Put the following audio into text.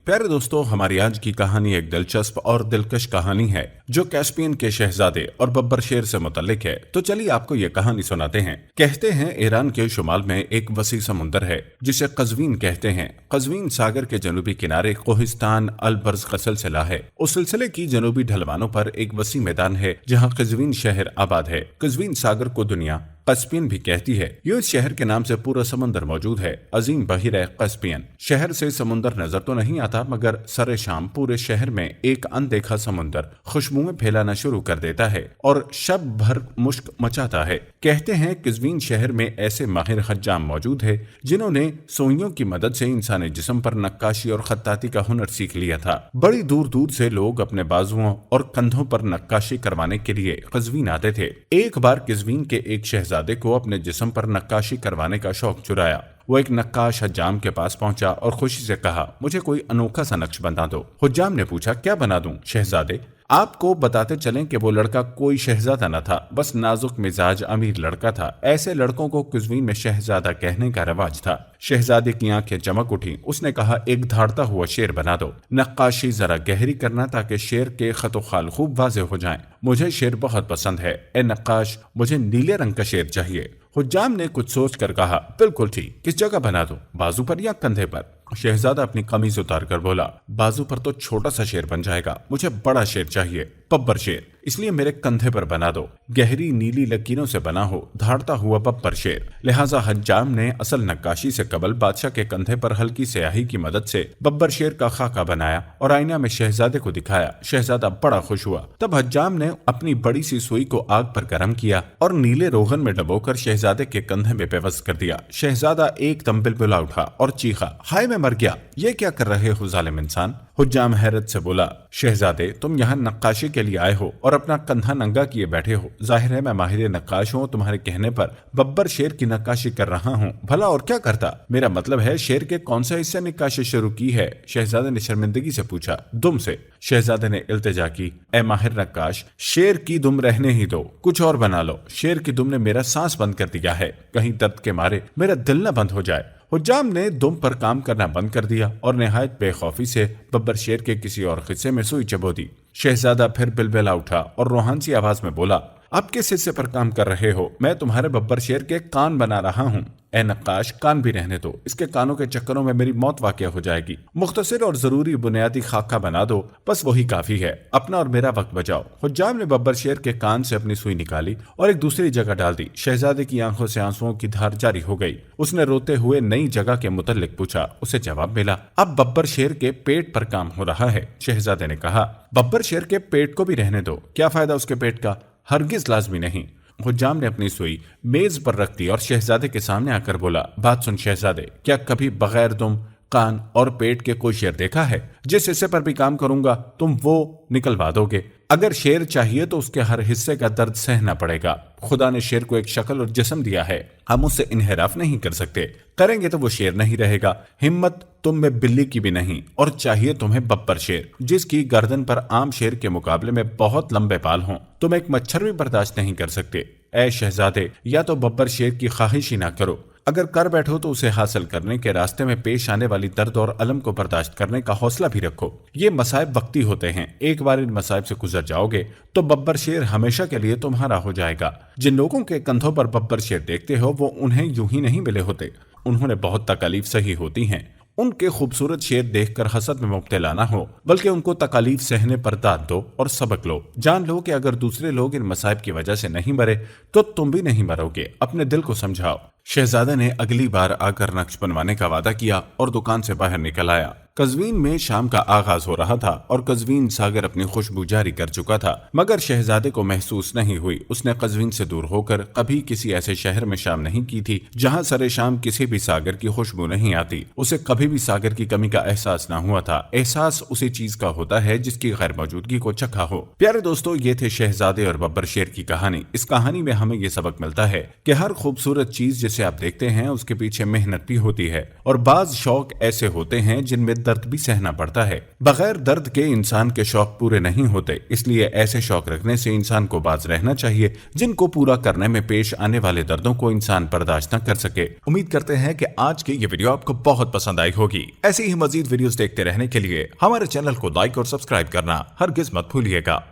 प्यारे दोस्तों, हमारी आज की कहानी एक दिलचस्प और दिलकश कहानी है जो कैस्पियन के शहजादे और बब्बर शेर से मुतल्लिक है। तो चलिए आपको ये कहानी सुनाते हैं। कहते हैं ईरान के शुमाल में एक वसी समुंदर है जिसे कज़वीन कहते हैं। कज़वीन सागर के जनूबी किनारे कोहिस्तान अल-बर्ज का सिलसिला है। उस सिलसिले की जनूबी ढलवानों पर एक वसी मैदान है जहाँ कज़वीन शहर आबाद है। कज़वीन सागर को दुनिया कस्पियन भी कहती है। ये इस शहर के नाम से पूरा समंदर मौजूद है। अजीम बहिर कस्पियन। शहर से समुंदर नजर तो नहीं आता, मगर सरे शाम पूरे शहर में एक अनदेखा समुंदर खुशबुएं फैलाना शुरू कर देता है और शब भर मुश्क मचाता है। कहते हैं कज़वीन शहर में ऐसे माहिर हज्जाम मौजूद है जिन्होंने सुइयों की मदद से इंसानी जिस्म पर नक्काशी और खत्ताती का हुनर सीख लिया था। बड़ी दूर दूर से लोग अपने बाजुओं और कंधों पर नक्काशी करवाने के लिए कज़वीन आते थे। एक बार कज़वीन के एक शहजादे को अपने जिस्म पर नक्काशी करवाने का शौक चुराया। वो एक नक्काश हज्जाम के पास पहुंचा और खुशी से कहा, मुझे कोई अनोखा सा नक्श बना दो। हज्जाम ने पूछा, क्या बना दूं शहजादे? आपको बताते चलें कि वो लड़का कोई शहजादा न था, बस नाजुक मिजाज अमीर लड़का था। ऐसे लड़कों को कज़वीन में शहजादा कहने का रवाज था। शहजादे की आंखें चमक उठी। उसने कहा, एक धाड़ता हुआ शेर बना दो। नक्काशी जरा गहरी करना ताकि शेर के खतो खाल खूब वाजे हो जाएं। मुझे शेर बहुत पसंद है। ए नक्काश, मुझे नीले रंग का शेर चाहिए। हुज्जाम ने कुछ सोच कर कहा, बिल्कुल ठीक। किस जगह बना दो, बाजू पर या कंधे पर? शहजादा अपनी कमीज उतार कर बोला, बाजू पर तो छोटा सा शेर बन जाएगा, मुझे बड़ा शेर चाहिए, बब्बर शेर, इसलिए मेरे कंधे पर बना दो। गहरी नीली लकीरों से बना हो, धाड़ता हुआ बब्बर शेर। लिहाजा हज्जाम ने असल नक्काशी से कबल बादशाह के कंधे पर हल्की स्याही की मदद से बब्बर शेर का खाका बनाया और आईना में शहजादे को दिखाया। शहजादा बड़ा खुश हुआ। तब हज्जाम ने अपनी बड़ी सी सुई को आग पर गर्म किया और नीले रोगन में डबोकर शहजादे के कंधे में पेवस्त कर दिया। शहजादा एकदम बिलबिला उठा और चीखा, हाय मैं मर गया, ये क्या कर रहे हो जालिम इंसान? हुज्जाम हैरत से बोला, शहजादे तुम यहाँ नक्काशी के लिए आए हो और अपना कंधा नंगा किए बैठे हो। जाहिर है मैं माहिर नक्काश हूँ, तुम्हारे कहने पर बब्बर शेर की नक्काशी कर रहा हूँ। भला और क्या करता? मेरा मतलब है शेर के कौन से हिस्से नक्काशी शुरू की है? शहजादे ने शर्मिंदगी से पूछा। दुम से। शहजादे ने इल्तिजा की, ए माहिर नक्काश, शेर की दुम रहने ही दो, कुछ और बना लो। शेर की दुम ने मेरा सांस बंद कर दिया है, कहीं दर्द के मारे मेरा दिल न बंद हो जाए। हुज्जाम ने दुम पर काम करना बंद कर दिया और निहायत बेखौफी से बब्बर शेर के किसी और हिस्से में सुई चबो दी। शहजादा फिर बिलबिला उठा और रूहान सी आवाज में बोला, अब किस हिस्से पर काम कर रहे हो? मैं तुम्हारे बब्बर शेर के कान बना रहा हूँ। ए नक्काश, कान भी रहने दो, इसके कानों के चक्करों में मेरी मौत वाक़या हो जाएगी। मुख्तसर और जरूरी बुनियादी खाका बना दो, बस वही काफी है। अपना और मेरा वक्त बचाओ। हुज्जाम ने बब्बर शेर के कान से अपनी सुई निकाली और एक दूसरी जगह डाल दी। शहजादे की आंखों से आंसुओं की धार जारी हो गई। उसने रोते हुए नई जगह के मुतल्लिक पूछा। उसे जवाब मिला, अब बब्बर शेर के पेट पर काम हो रहा है। शहजादे ने कहा, बब्बर शेर के पेट को भी रहने दो, क्या फायदा उसके पेट का? हरगिज लाजमी नहीं। हुज्जाम ने अपनी सुई मेज पर रख दी और शहजादे के सामने आकर बोला, बात सुन शहजादे, क्या कभी बगैर दुम, कान और पेट के कोई शेर देखा है? जिस हिस्से पर भी काम करूंगा तुम वो निकलवा दोगे। अगर शेर चाहिए तो उसके हर हिस्से का दर्द सहना पड़ेगा। खुदा ने शेर को एक शक्ल और जिस्म दिया है, हम उससे इनहराफ नहीं कर सकते। करेंगे तो वो शेर नहीं रहेगा। हिम्मत तुम में बिल्ली की भी नहीं, और चाहिए तुम्हें बब्बर शेर जिसकी गर्दन पर आम शेर के मुकाबले में बहुत लंबे बाल हों। तुम एक मच्छर भी बर्दाश्त नहीं कर सकते। ऐ शहजादे, या तो बब्बर शेर की ख्वाहिश ही ना करो, अगर कर बैठो तो उसे हासिल करने के रास्ते में पेश आने वाली दर्द और अलम को बर्दाश्त करने का हौसला भी रखो। ये मसाइब वक्ती होते हैं, एक बार इन मसाइब से गुजर जाओगे तो बब्बर शेर हमेशा के लिए तुम्हारा हो जाएगा। जिन लोगों के कंधों पर बब्बर शेर देखते हो वो उन्हें यूं ही नहीं मिले होते, उन्होंने बहुत तकलीफ सही होती हैं। उनके खूबसूरत शेर देखकर हसद में मुब्तला ना हो, बल्कि उनको तकलीफ सहने पर दाद दो और सबक लो। जान लो कि अगर दूसरे लोग इन मसाइब की वजह से नहीं मरे तो तुम भी नहीं मरोगे। अपने दिल को समझाओ। शहजादा ने अगली बार आकर नक्श बनवाने का वादा किया और दुकान से बाहर निकल आया। कज़वीन में शाम का आगाज हो रहा था और कज़वीन सागर अपनी खुशबू जारी कर चुका था, मगर शहजादे को महसूस नहीं हुई। उसने कज़वीन से दूर होकर कभी किसी ऐसे शहर में शाम नहीं की थी जहां सरे शाम किसी भी सागर की खुशबू नहीं आती। उसे कभी भी सागर की कमी का एहसास न हुआ था। एहसास उसी चीज का होता है जिसकी गैर मौजूदगी को चखा हो। प्यारे दोस्तों, ये थे शहजादे और बब्बर शेर की कहानी। इस कहानी में हमें ये सबक मिलता है कि हर खूबसूरत चीज जिसे आप देखते हैं उसके पीछे मेहनत भी होती है, और बाज शौक ऐसे होते हैं जिनमें दर्द भी सहना पड़ता है। बगैर दर्द के इंसान के शौक पूरे नहीं होते, इसलिए ऐसे शौक रखने से इंसान को बाज रहना चाहिए जिनको पूरा करने में पेश आने वाले दर्दों को इंसान बर्दाश्त न कर सके। उम्मीद करते हैं कि आज की ये वीडियो आपको बहुत पसंद आई होगी। ऐसी ही मजीद वीडियोस देखते रहने के लिए हमारे चैनल को लाइक और सब्सक्राइब करना हरगिज मत भूलिएगा।